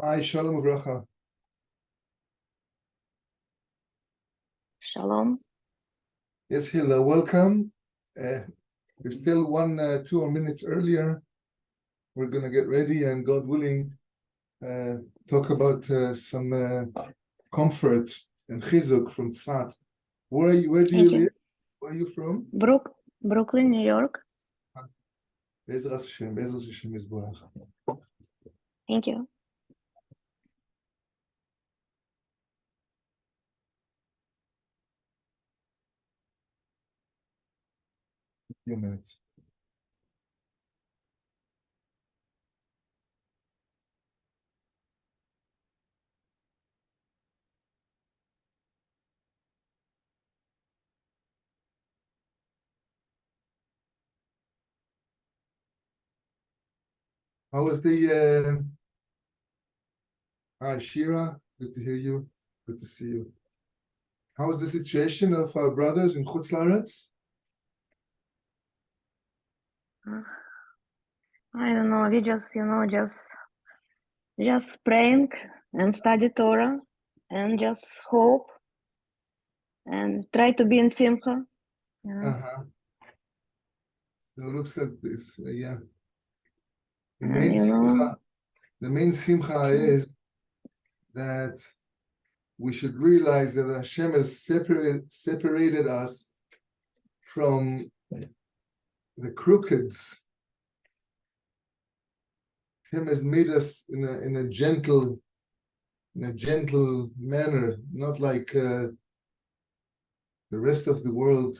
Hi, Shalom Uvracha. Shalom. Yes, Hilda, welcome. We're still 2 or minutes earlier. We're going to get ready and, God willing, talk about some comfort and chizuk from Tzfat. Where do you Thank you. live? Where are you from? Brooklyn, New York. Be'ezras Hashem Yisborach. Thank you. Few minutes. How was the hi, Shira? Good to hear you. Good to see you. How was the situation of our brothers in Chutz La'aretz? I don't know. We just praying and study Torah and just hope and try to be in Simcha. Uh-huh. So it looks like this, yeah. The And main simcha is that we should realize that Hashem has separated us from the crookeds. Hashem has made us in a gentle manner, not like the rest of the world.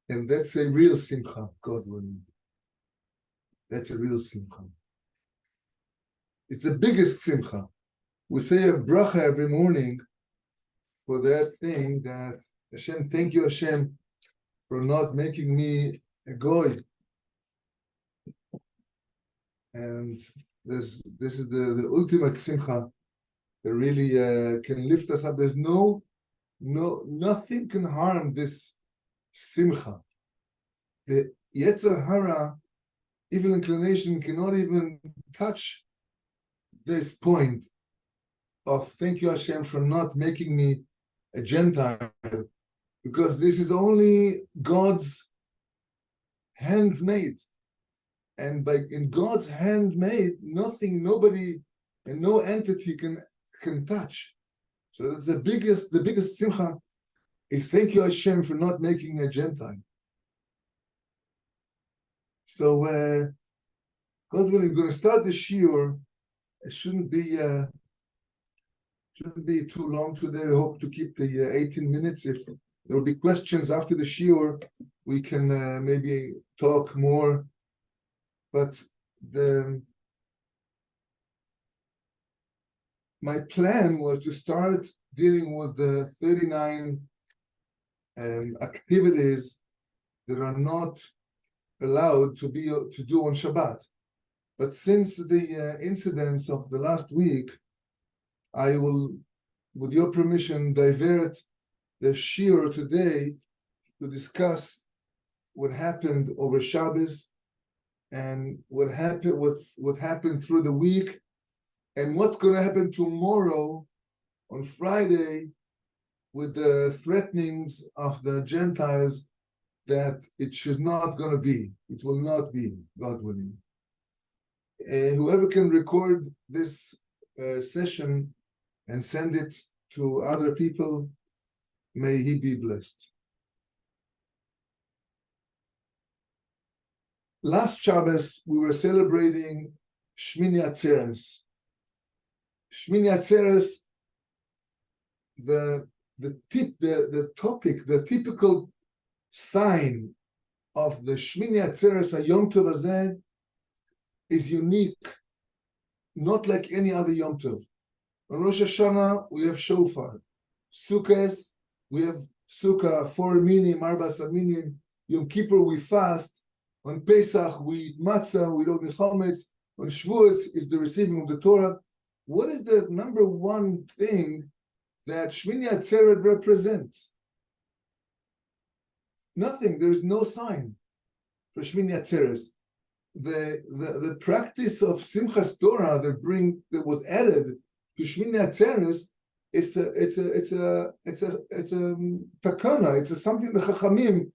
And that's a real simcha, God willing. That's a real simcha. It's the biggest simcha. We say a bracha every morning for that thing that Hashem, thank you, Hashem, for not making me a goy. And this is the ultimate simcha that really can lift us up. There's nothing can harm this simcha. The Yetzer Hara, evil inclination, cannot even touch this point of thank you, Hashem, for not making me a Gentile, because this is only God's handmade. And in God's handmade, nothing, nobody, and no entity can touch. So that's the biggest simcha is thank you, Hashem, for not making a Gentile. So God willing, I'm going to start the shiur. It shouldn't be too long today. I hope to keep the 18 minutes. If there will be questions after the shiur, we can maybe talk more. But my plan was to start dealing with the 39 activities that are not allowed to do on Shabbat. But since the incidents of the last week, I will, with your permission, divert the shiur today to discuss what happened over Shabbos and what happened through the week, and what's going to happen tomorrow on Friday with the threatenings of the Gentiles that it should not going to be. It will not be, God willing. Whoever can record this session and send it to other people, may he be blessed. Last Shabbos, we were celebrating Shmini Atzeres. Shmini Atzeres, the topic, the typical sign of the Shmini Atzeres Yom Tov Hazeh is unique, not like any other Yom Tov. On Rosh Hashanah, we have shofar. Sukkot, we have sukkah, 4 minim, 4 minim. Yom Kippur, we fast. On Pesach, we eat matzah, we don't eat chametz. On Shavuos is the receiving of the Torah. What is the number one thing that Shmini Atzeret represents? Nothing. There is no sign for Shmini Atzeret. the practice of Simchas Torah that was added to Shmini Atzeres, it's a takana. It's something the Chachamim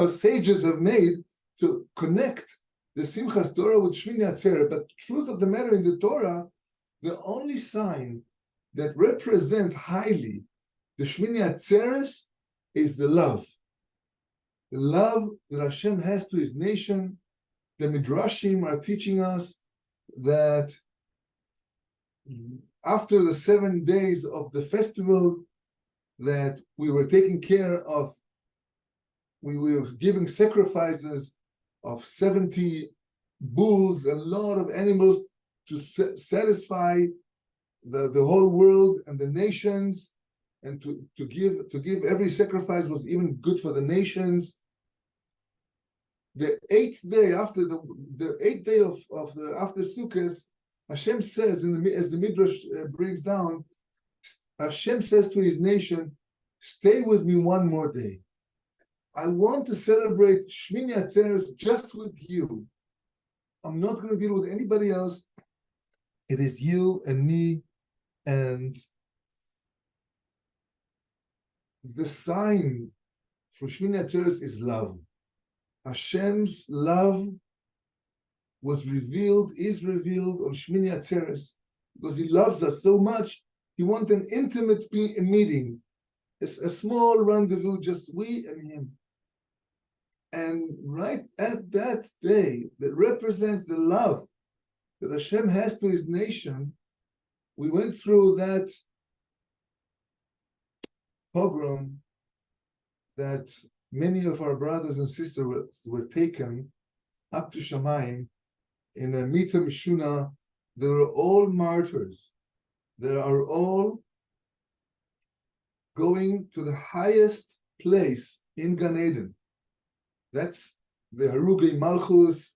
sages have made to connect the Simchas Torah with Shmini Atzeret. But the truth of the matter in the Torah, the only sign that represent highly the Shmini Atzeres is the love. The love that Hashem has to His nation. The Midrashim are teaching us that after the 7 days of the festival, that we were taking care of, we were giving sacrifices of 70 bulls, a lot of animals to satisfy the whole world and the nations, and to give every sacrifice was even good for the nations. The 8th day after the 8th day after Sukkot, Hashem says, as the Midrash brings down, Hashem says to His nation, "Stay with me one more day. I want to celebrate Shmini Atzeres just with you. I'm not going to deal with anybody else. It is you and me." And the sign for Shmini Atzeres is love. Hashem's love is revealed on Shmini Atzeres because He loves us so much. He wants an intimate meeting, a small rendezvous, just we and Him. And right at that day that represents the love that Hashem has to His nation, we went through that pogrom that many of our brothers and sisters were taken up to Chaim in a Mita Mishuna. They were all martyrs. They are all going to the highest place in Gan Eden. That's the Harugei Malchus,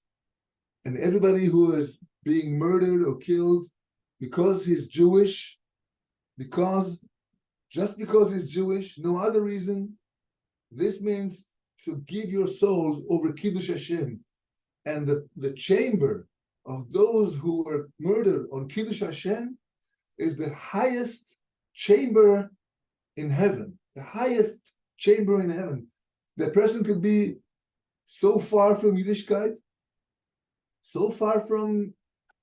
and everybody who is being murdered or killed because he's Jewish, just because he's Jewish, no other reason. This means to give your souls over Kiddush Hashem. And the chamber of those who were murdered on Kiddush Hashem is the highest chamber in heaven, the highest chamber in heaven. That person could be so far from Yiddishkeit, so far from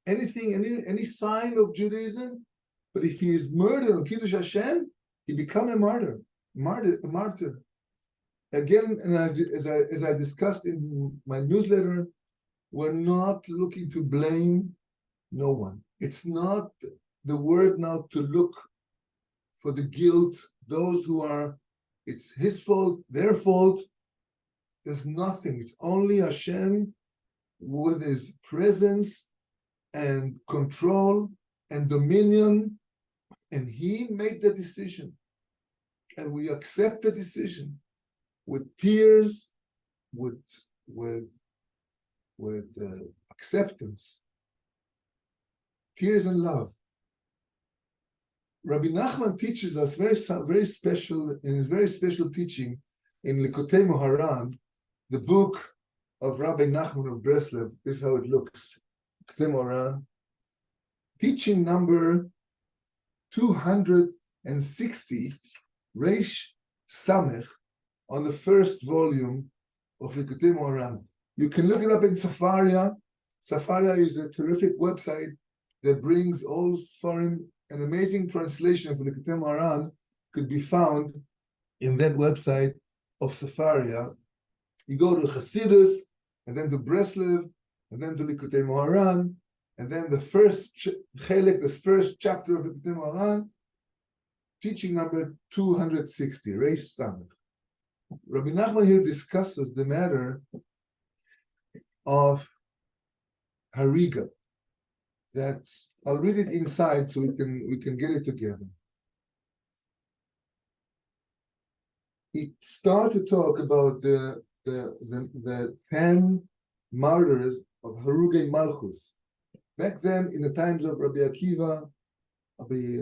anything, any sign of Judaism, but if he is murdered on Kiddush Hashem, he become a martyr. Again, and as I discussed in my newsletter, we're not looking to blame no one. It's not the word now to look for the guilt, those who are, it's his fault, their fault. There's nothing. It's only Hashem with His presence and control and dominion, and He made the decision, and we accept the decision with tears, with acceptance, tears and love. Rabbi Nachman teaches us very special, in his very special teaching in Likutei Moharan, the book of Rabbi Nachman of Breslev. This is how it looks. Likutei Moharan, teaching number 260, Reish Samech, on the first volume of Likutei Moharan. You can look it up in Safaria. Safaria is a terrific website that brings all Sfarim. An amazing translation of Likutei Moharan could be found in that website of Safaria. You go to Chassidus, and then to Breslev, and then to Likutei Moharan, and then the first chelek, the first chapter of Likutei Moharan, teaching number 260, Reish Samech. Rabbi Nachman here discusses the matter of Hariga. I'll read it inside so we can get it together. He started to talk about the 10 martyrs of Harugei Malchus. Back then, in the times of Rabbi Akiva, Rabbi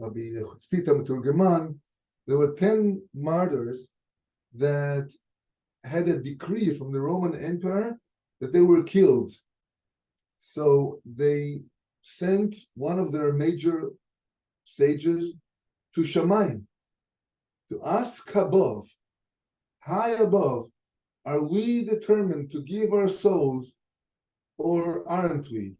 Tsfat Meturgeman, there were 10 martyrs that had a decree from the Roman Emperor that they were killed So they sent one of their major sages to Shamayim to ask above, high above, are we determined to give our souls or aren't we?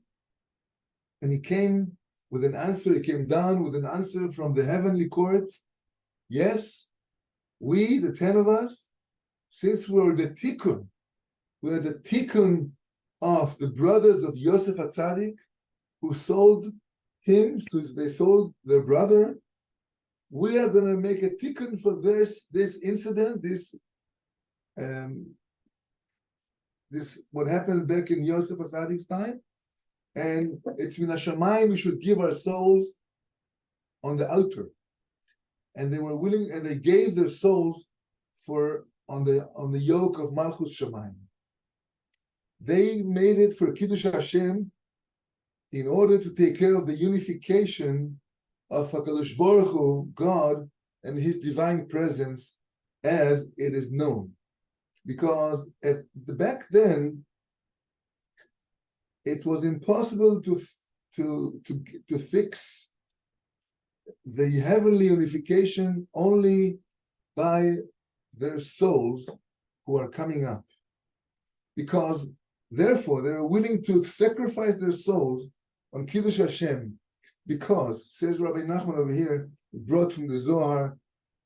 And he came with an answer, he came down with an answer from the heavenly court. Yes, we, the 10 of us, since we're the tikkun, we're the tikkun of the brothers of Yosef HaTzadik, who sold him, so they sold their brother. We are going to make a tikkun for this incident, this what happened back in Yosef HaTzadik's time, and it's min hashamayim, we should give our souls on the altar. And they were willing, and they gave their souls for on the yoke of Malchus Shamayim. They made it for Kiddush Hashem in order to take care of the unification of HaKadosh Baruch Hu, God, and His divine presence as it is known. Because back then, it was impossible to fix the heavenly unification only by their souls who are coming up. Because therefore, they are willing to sacrifice their souls on Kiddush Hashem. Because, says Rabbi Nachal over here, brought from the Zohar,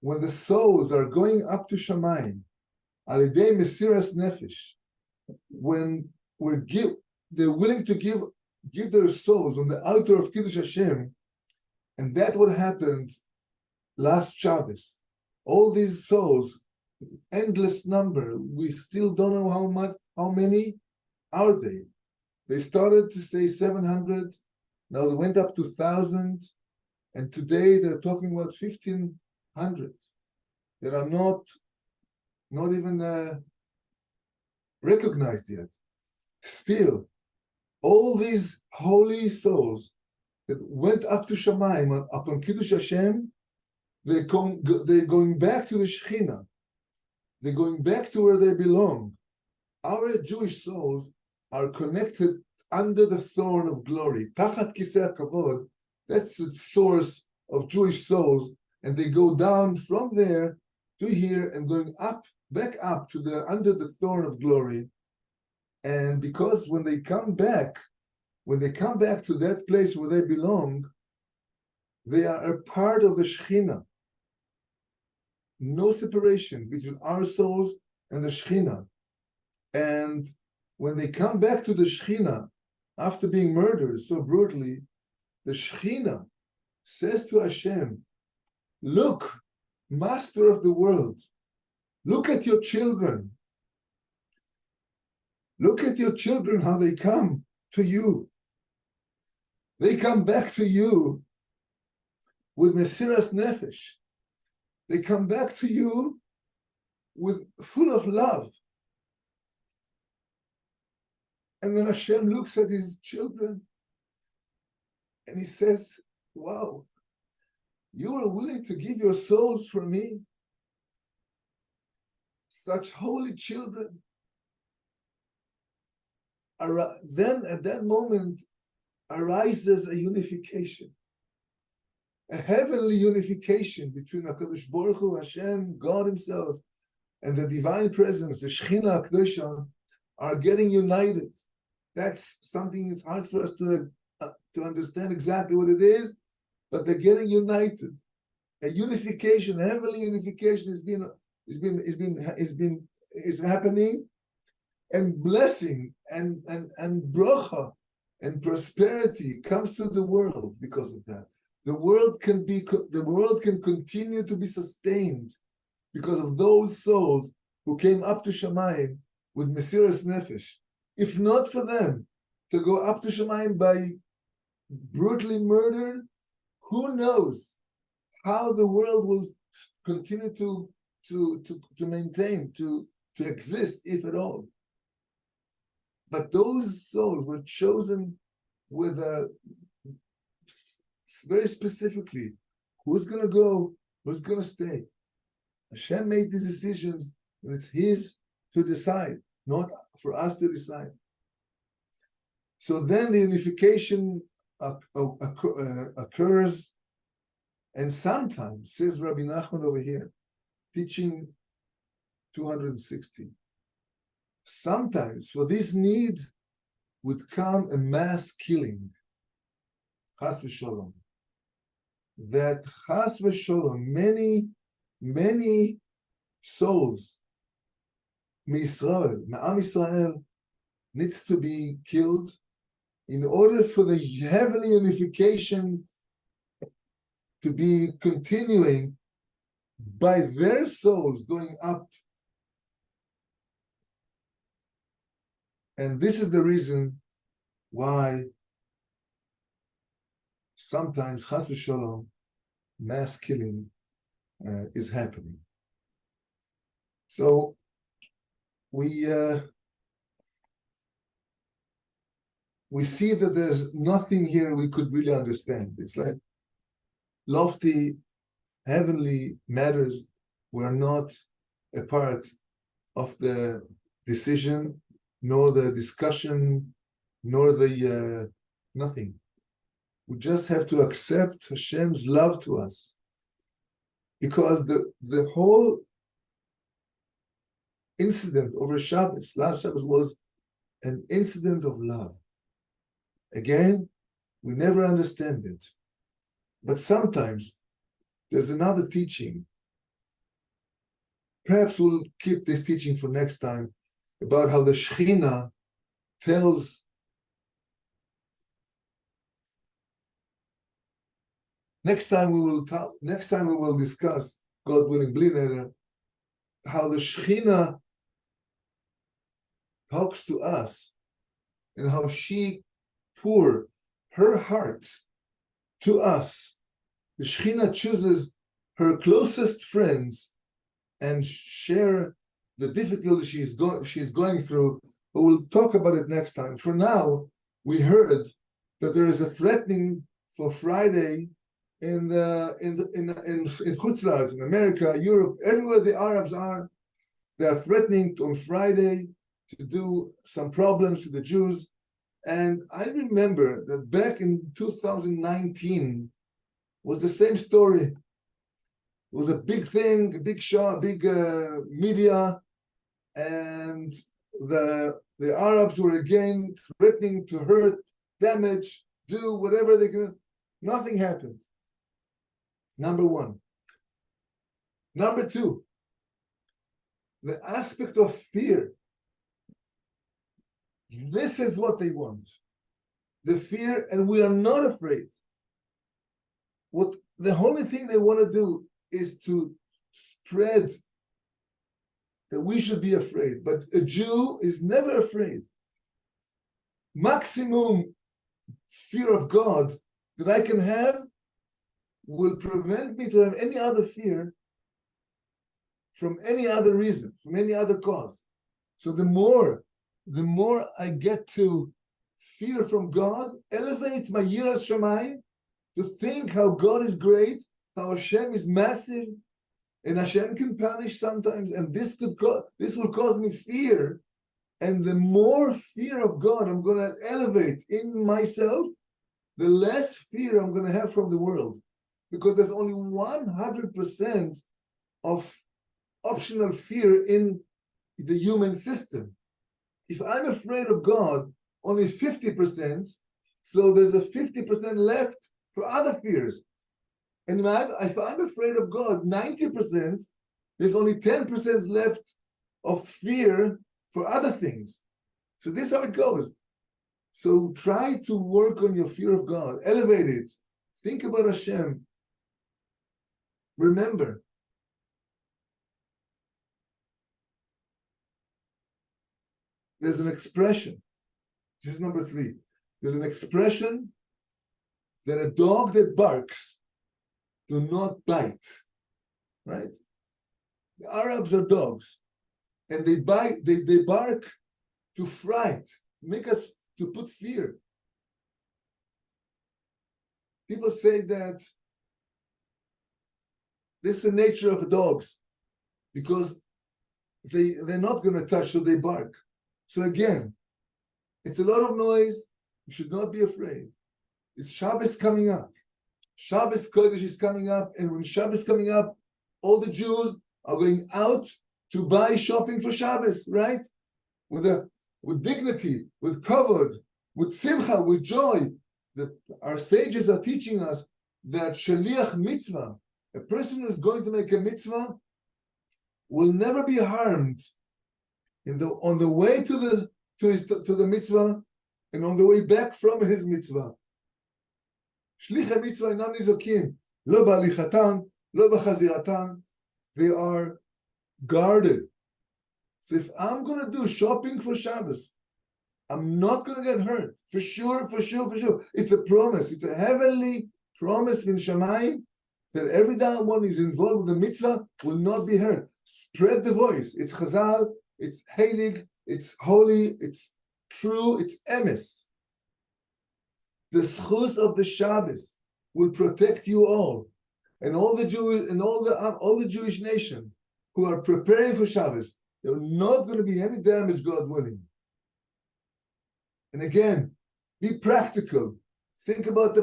when the souls are going up to Shamayim, Alidei Mesiras Nefesh, when they're willing to give their souls on the altar of Kiddush Hashem, and that's what happened last Shabbos. All these souls, endless number, we still don't know how many are they. They started to say 700, now they went up to 1,000, and today they're talking about 1,500 that are not even recognized yet. Still, all these holy souls that went up to Shamayim, up on Kiddush Hashem, they're going back to the Shekhinah. They're going back to where they belong. Our Jewish souls are connected under the throne of glory. Tachat Kisei HaKavod, that's the source of Jewish souls, and they go down from there to here and going up, back up to under the throne of glory. And because when they come back to that place where they belong, they are a part of the Shekhinah. No separation between our souls and the Shekhinah. And when they come back to the Shekhinah, after being murdered so brutally, the Shekhinah says to Hashem, look, Master of the world, look at your children. Look at your children, how they come to you. They come back to you with Mesiras Nefesh. They come back to you full of love. And then Hashem looks at his children and he says, wow, you are willing to give your souls for me? Such holy children. Then at that moment arises a unification, a heavenly unification between HaKadosh Baruch Hu, Hashem, God Himself, and the divine presence, the Shekhinah HaKadoshah, are getting united. That's something that's hard for us to understand exactly what it is, but they're getting united. A unification, a heavenly unification is happening, and blessing and bracha and prosperity comes to the world because of that. The world can continue to be sustained because of those souls who came up to Shamayim with Mesiras Nefesh. If not for them to go up to Shamayim by brutally murdered, who knows how the world will continue to maintain, to exist, if at all. But those souls were chosen with very specifically, who's going to go, who's going to stay. Hashem made these decisions, and it's His to decide, not for us to decide. So then the unification occurs, and sometimes, says Rabbi Nachal over here, teaching 260, sometimes for this need would come a mass killing, chas v'sholom, that chas v'sholom, many souls, Me'am Israel, needs to be killed in order for the heavenly unification to be continuing by their souls going up. And this is the reason why sometimes, chas v'sholom, mass killing is happening. So we see that there's nothing here we could really understand. It's like lofty, heavenly matters were not a part of the decision, nor the discussion, nor the nothing. We just have to accept Hashem's love to us, because the whole incident over Shabbos, last Shabbos, was an incident of love. Again, we never understand it. But sometimes there's another teaching. Perhaps we'll keep this teaching for next time, about how the Shekhinah tells next time we will discuss, God willing, bli neder, how the Shekhinah talks to us and how she pour her heart to us. The Shekhinah chooses her closest friends and share the difficulty she's going through, but we'll talk about it next time. For now, we heard that there is a threatening for Friday in Chutz La'aretz, in America, Europe, everywhere the Arabs are. They are threatening on Friday to do some problems to the Jews. And I remember that back in 2019 was the same story. It was a big thing, a big show, big media, and the Arabs were again threatening to hurt, damage, do whatever they can. Nothing happened. Number one. Number two, the aspect of fear. This is what they want. The fear, and we are not afraid. What the only thing they want to do is to spread that we should be afraid. But a Jew is never afraid. Maximum fear of God that I can have will prevent me to have any other fear from any other reason, from any other cause. So the more I get to fear from God, elevate my yiras shamayim, to think how God is great, how Hashem is massive, and Hashem can punish sometimes, and this will cause me fear. And the more fear of God I'm going to elevate in myself, the less fear I'm going to have from the world, because there's only 100% of optional fear in the human system. If I'm afraid of God, only 50%, so there's a 50% left for other fears. And if I'm afraid of God, 90%, there's only 10% left of fear for other things. So this is how it goes. So try to work on your fear of God, elevate it, think about Hashem. Remember, there's an expression, this is number 3. There's an expression that a dog that barks do not bite, right? The Arabs are dogs, and they bite, they bark to fright, make us to put fear. People say that this is the nature of dogs, because they're not going to touch, so they bark. So again, it's a lot of noise, You should not be afraid. It's Shabbos coming up. Shabbos Kodesh is coming up, and when Shabbos is coming up, all the Jews are going out to buy shopping for Shabbos, right? With dignity, with kavod, with simcha, with joy. Our sages are teaching us that shaliach mitzvah, a person who is going to make a mitzvah, will never be harmed on the way to the mitzvah and on the way back from his mitzvah. Shlichei mitzvah inam nizokim, lo ba'alichatan, lo b'chaziratan. They are guarded. So if I'm going to do shopping for Shabbos, I'm not going to get hurt. For sure. It's a promise. It's a heavenly promise in Shamayim that every time one is involved with the mitzvah will not be hurt. Spread the voice. It's Chazal, it's Heilig, it's holy, it's true, it's emes. The schus of the Shabbos will protect you all, and all the Jews and all the Jewish nation who are preparing for Shabbos. There are not going to be any damage, God willing. And again, be practical. Think about the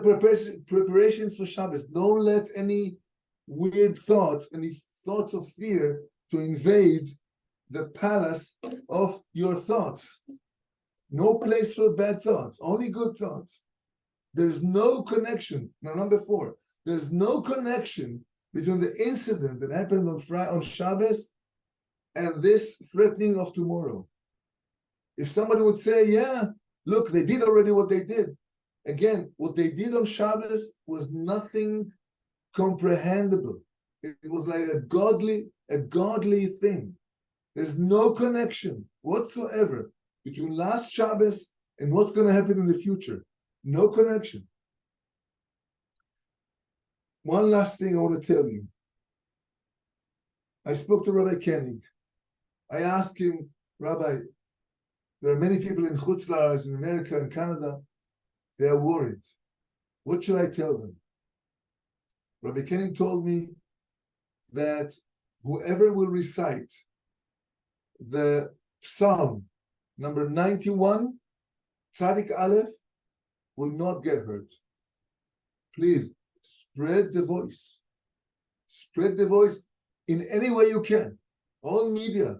preparations for Shabbos. Don't let any weird thoughts, any thoughts of fear to invade the palace of your thoughts. No place for bad thoughts, only good thoughts. There's no connection. Now, number 4, there's no connection between the incident that happened on Shabbos and this threatening of tomorrow. If somebody would say, yeah, look, they did already what they did. Again, what they did on Shabbos was nothing comprehensible. It was like a godly thing. There's no connection whatsoever between last Shabbos and what's going to happen in the future. No connection. One last thing I want to tell you. I spoke to Rabbi Koenig. I asked him, Rabbi, there are many people in Chutz La'aretz, in America and Canada, they are worried. What should I tell them? Rabbi Koenig told me that whoever will recite the Psalm number 91, Tzadik Aleph, will not get hurt. Please, spread the voice. Spread the voice in any way you can. All media.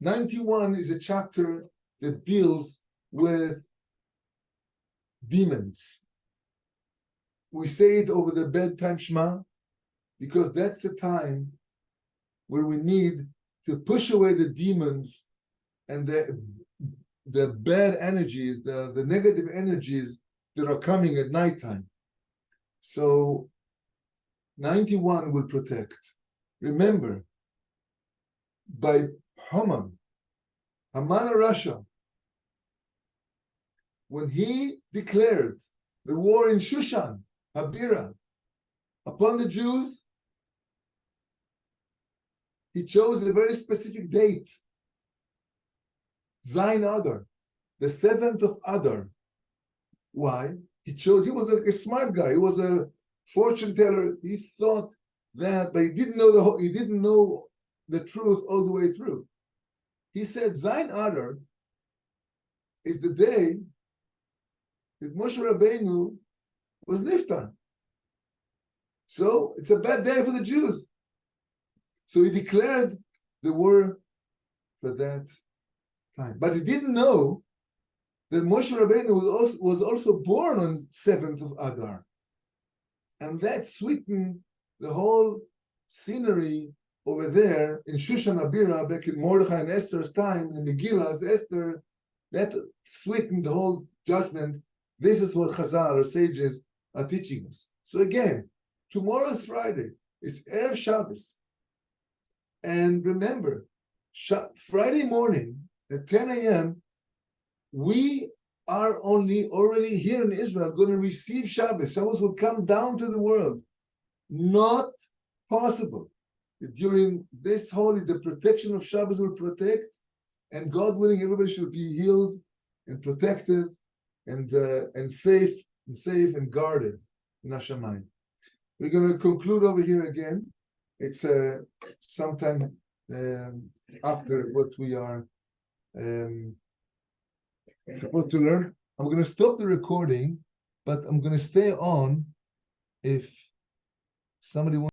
91 is a chapter that deals with demons. We say it over the bedtime Shema because that's the time where we need to push away the demons and the bad energies, the negative energies that are coming at nighttime. So 91 will protect. Remember, by Haman Russia, when he declared the war in Shushan, Habira, upon the Jews, he chose a very specific date, Zayin Adar, the 7th of Adar. Why? He was a smart guy. He was a fortune teller. He thought that, but he didn't know the truth all the way through. He said Zayin Adar is the day that Moshe Rabbeinu was niftar. So it's a bad day for the Jews. So he declared the war for that time. But he didn't know that Moshe Rabbeinu was also born on 7th of Adar. And that sweetened the whole scenery over there in Shushan Abira, back in Mordechai and Esther's time, in Megillah's Esther, that sweetened the whole judgment. This is what Chazal, our sages, are teaching us. So again, tomorrow is Friday. It's Erev Shabbos. And remember, Friday morning at 10 a.m., we are already here in Israel going to receive Shabbos. Shabbos will come down to the world. Not possible. During this holy, the protection of Shabbos will protect, and God willing, everybody should be healed and protected and safe and guarded in Hashemayim. We're going to conclude over here again. It's sometime after what we are supposed to learn. I'm going to stop the recording, but I'm going to stay on if somebody wants